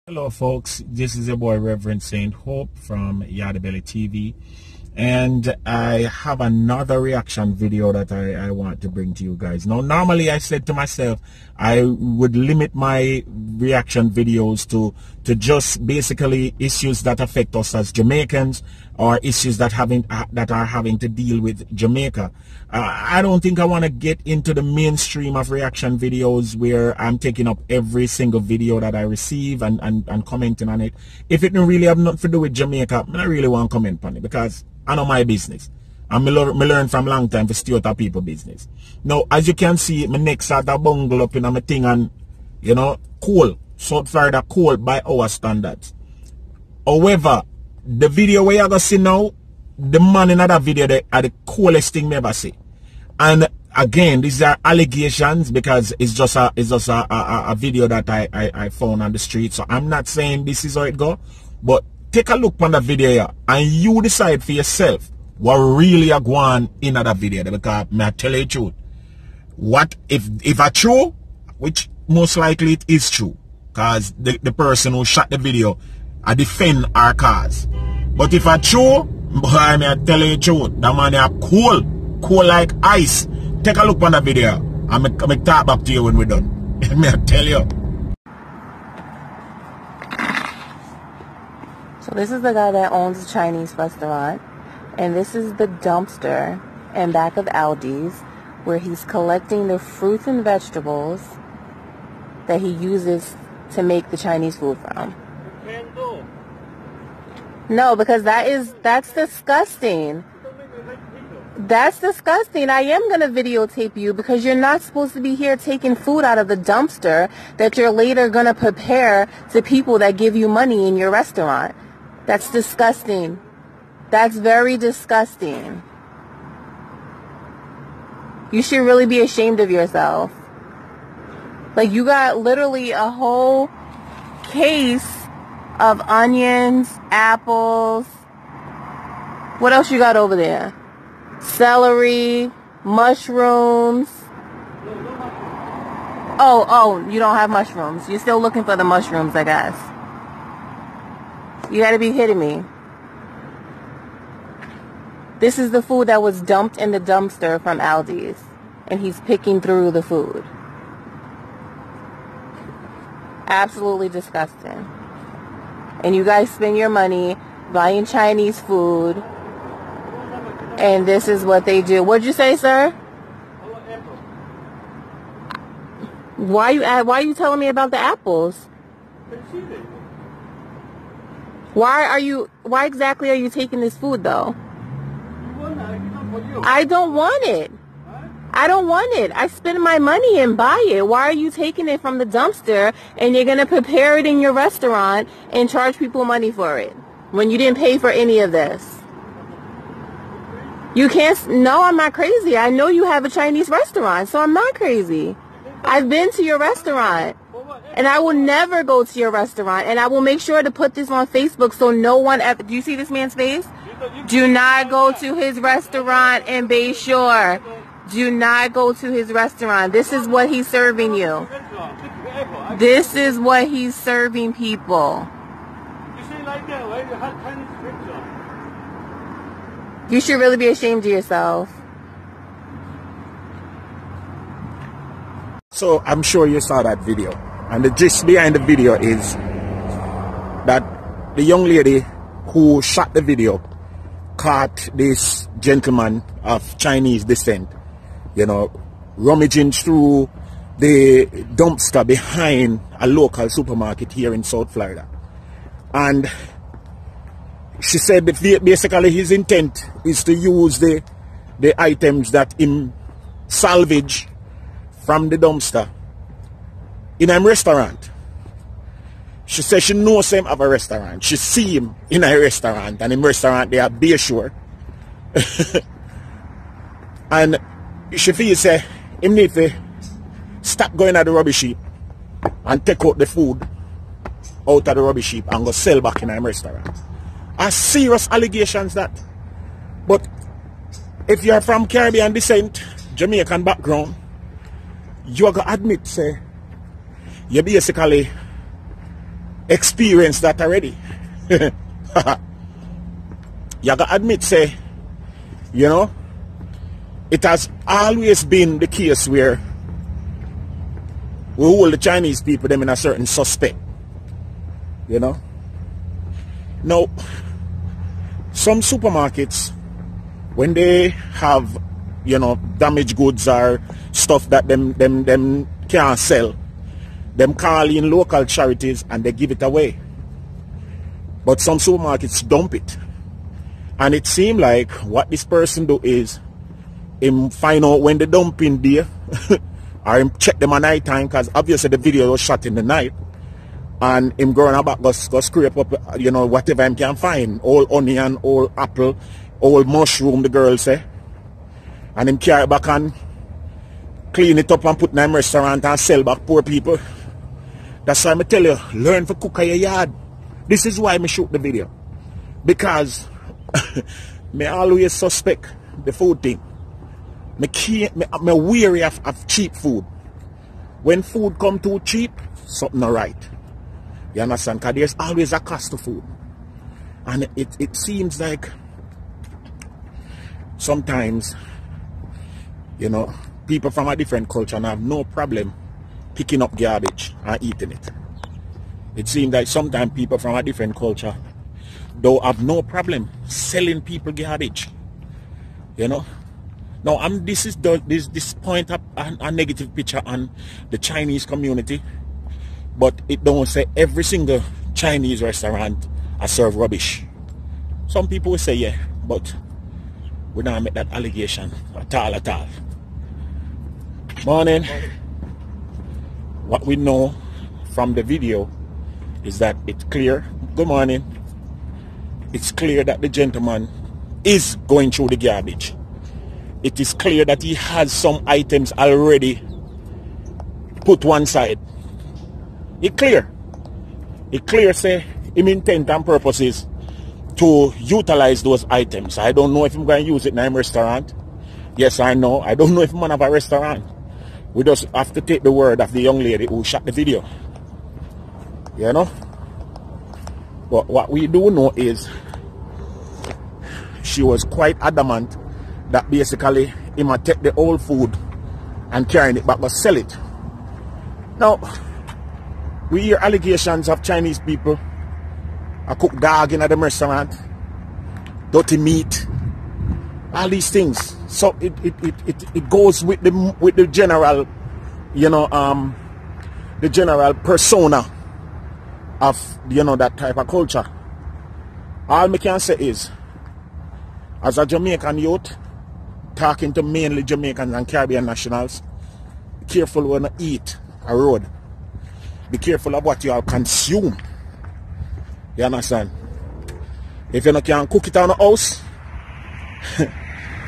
Hello folks, this is your boy Reverend Saint Hope from Yardie TV, and I have another reaction video that I want to bring to you guys. Now normally I said to myself I would limit my reaction videos to just basically issues that affect us as Jamaicans, or issues that are having to deal with Jamaica. I don't think I want to get into the mainstream of reaction videos where I'm taking up every single video that I receive and commenting on it. If it don't really have nothing to do with Jamaica, I don't really want to comment on it because I know my business. And me learn from long time to stay out of people business. Now, as you can see, my neck sort of bungle up in my thing, and, you know, cool. South Florida cold by our standards. However, the video where you're going to see now, the man in that video are the coolest thing me ever see. And again, these are allegations because it's just a video that I found on the street. So I'm not saying this is how it go, but take a look on the video here and you decide for yourself what really are going on in that video, because may I tell you the truth. What if it's true, which most likely it is true, because the person who shot the video I defend our cause. But if it's true, boy, may I tell you the truth, that man is cool like ice. Take a look on the video and I talk back to you when we're done. May I tell you. So this is the guy that owns a Chinese restaurant, and this is the dumpster in back of ALDI's where he's collecting the fruits and vegetables that he uses to make the Chinese food from. No, because that's disgusting. That's disgusting. I am going to videotape you because you're not supposed to be here taking food out of the dumpster that you're later going to prepare to people that give you money in your restaurant. That's disgusting. That's very disgusting. You should really be ashamed of yourself. Like, you got literally a whole case of onions, apples. What else you got over there? Celery, mushrooms. Oh, you don't have mushrooms. You're still looking for the mushrooms, I guess. You gotta be kidding me. This is the food that was dumped in the dumpster from ALDI's, and he's picking through the food. Absolutely disgusting. And you guys spend your money buying Chinese food, and this is what they do. What'd you say, sir? Why are you telling me about the apples? Why exactly are you taking this food though? I don't want it. I don't want it. I spend my money and buy it. Why are you taking it from the dumpster and you're going to prepare it in your restaurant and charge people money for it when you didn't pay for any of this? You can't. No, I'm not crazy. I know you have a Chinese restaurant, so I'm not crazy. I've been to your restaurant, and I will never go to your restaurant, and I will make sure to put this on Facebook so no one ever... Do you see this man's face? Do not go to his restaurant in Bayshore. Do not go to his restaurant. This is what he's serving you. This is what he's serving people. You should really be ashamed of yourself. So I'm sure you saw that video, and the gist behind the video is that the young lady who shot the video caught this gentleman of Chinese descent, you know, rummaging through the dumpster behind a local supermarket here in South Florida. And she said that basically his intent is to use the items that him salvage from the dumpster in a restaurant. She said she knows him of a restaurant. She see him in a restaurant, and in restaurant they are Bayshore. And she feels say him need to stop going at the rubbish heap and take out the food out of the rubbish heap and go sell back in a restaurant. Are serious allegations that. But if you're from Caribbean descent, Jamaican background, you are going to admit, say, you basically experienced that already. You gotta admit, say, you know, it has always been the case where we hold the Chinese people them in a certain suspect. You know? Now, some supermarkets, when they have, you know, damaged goods or stuff that them can't sell, them call in local charities and they give it away. But some supermarkets dump it. And it seems like what this person do is him find out when they dump in there or him check them at night time, because obviously the video was shot in the night, and him going about go scrape up, you know, whatever him can find, all onion, all apple, all mushroom, the girl say, and him carry it back and clean it up and put in a restaurant and sell back poor people. That's why I tell you, learn to cook at your yard. This is why I shoot the video, because me always suspect the food thing. Me weary of cheap food. When food come too cheap, something not right. You understand? Because there's always a cost to food. And it seems like sometimes, you know, people from a different culture have no problem picking up garbage and eating it. It seems like sometimes people from a different culture don't have no problem selling people garbage. You know? Now, this point up a negative picture on the Chinese community, but it don't say every single Chinese restaurant I serve rubbish. Some people will say yeah, but we don't make that allegation at all. Morning. What we know from the video is that it's clear. Good morning. It's clear that the gentleman is going through the garbage. It is clear that he has some items already put one side. It clear. It clear say him intent and purposes to utilize those items. I don't know if I'm going to use it in a restaurant. Yes, I know. I don't know if I'm going to have a restaurant. We just have to take the word of the young lady who shot the video. You know? But what we do know is she was quite adamant that basically he might take the old food and carrying it back but sell it. Now, we hear allegations of Chinese people I cook dog in the restaurant, dirty meat, all these things. So it goes with the general, you know, the general persona of, you know, that type of culture. All I can say is, as a Jamaican youth, talking to mainly Jamaicans and Caribbean nationals, be careful when you eat a road. Be careful of what you all consume. You understand? If you can cook it on the house,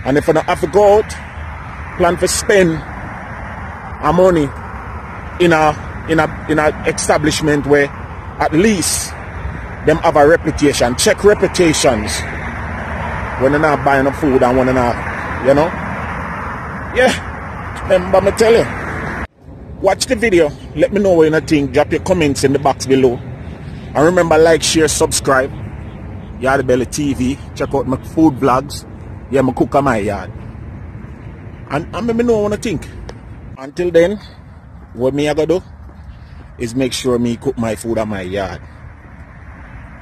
and if you don't have to go out, plan to spend money in a establishment where at least them have a reputation. Check reputations when they're not buying up food and when they're not, you know. Yeah, remember me tell you. Watch the video. Let me know what you think. Drop your comments in the box below. And remember, like, share, subscribe. Yardie TV. Check out my food vlogs. Yeah, I cook at my yard. And let me know what you think. Until then, what me I gotta do is make sure me cook my food at my yard.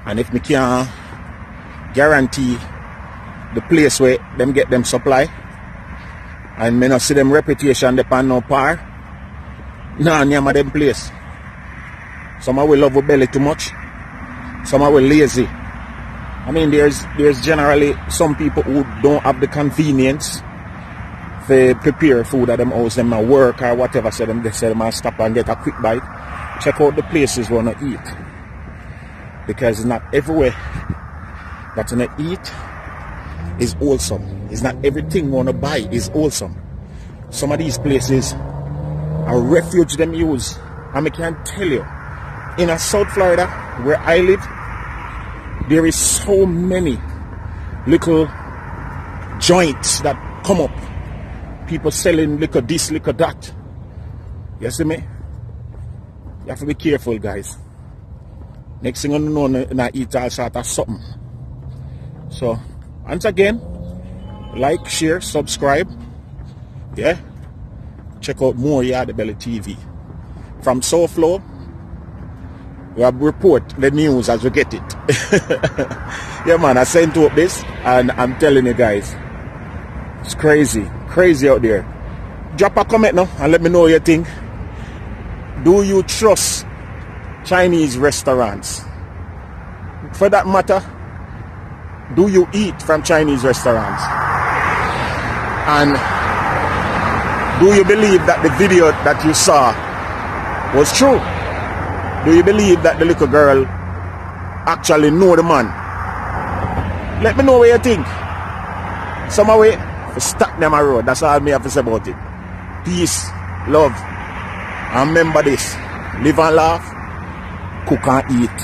And if me can guarantee the place where them get them supply, and me not see them reputation depend no par, nah, name of them place. Some will love a belly too much. Some will lazy. I mean, there's generally some people who don't have the convenience to prepare food at them house, them at work or whatever. So they say them stop and get a quick bite. Check out the places where you eat, because it's not everywhere that you eat is wholesome. It's not everything you want to buy is wholesome. Some of these places are refuge them use. And I can tell you, in South Florida, where I live, there is so many little joints that come up. People selling liquor this, liquor that. You see me? You have to be careful, guys. Next thing you know, I eat all sort of something. So, once again, like, share, subscribe. Yeah. Check out more Yardie Belly TV. From SoFlo, we have report the news as we get it. Yeah, man, I sent up this, and I'm telling you guys, it's crazy. Crazy out there. Drop a comment now and let me know what you think. Do you trust Chinese restaurants? For that matter, do you eat from Chinese restaurants? And do you believe that the video that you saw was true? Do you believe that the little girl actually know the man? Let me know what you think. Some way to stop them a road. That's all me have to say about it. Peace, love, and remember this: live and laugh, cook and eat.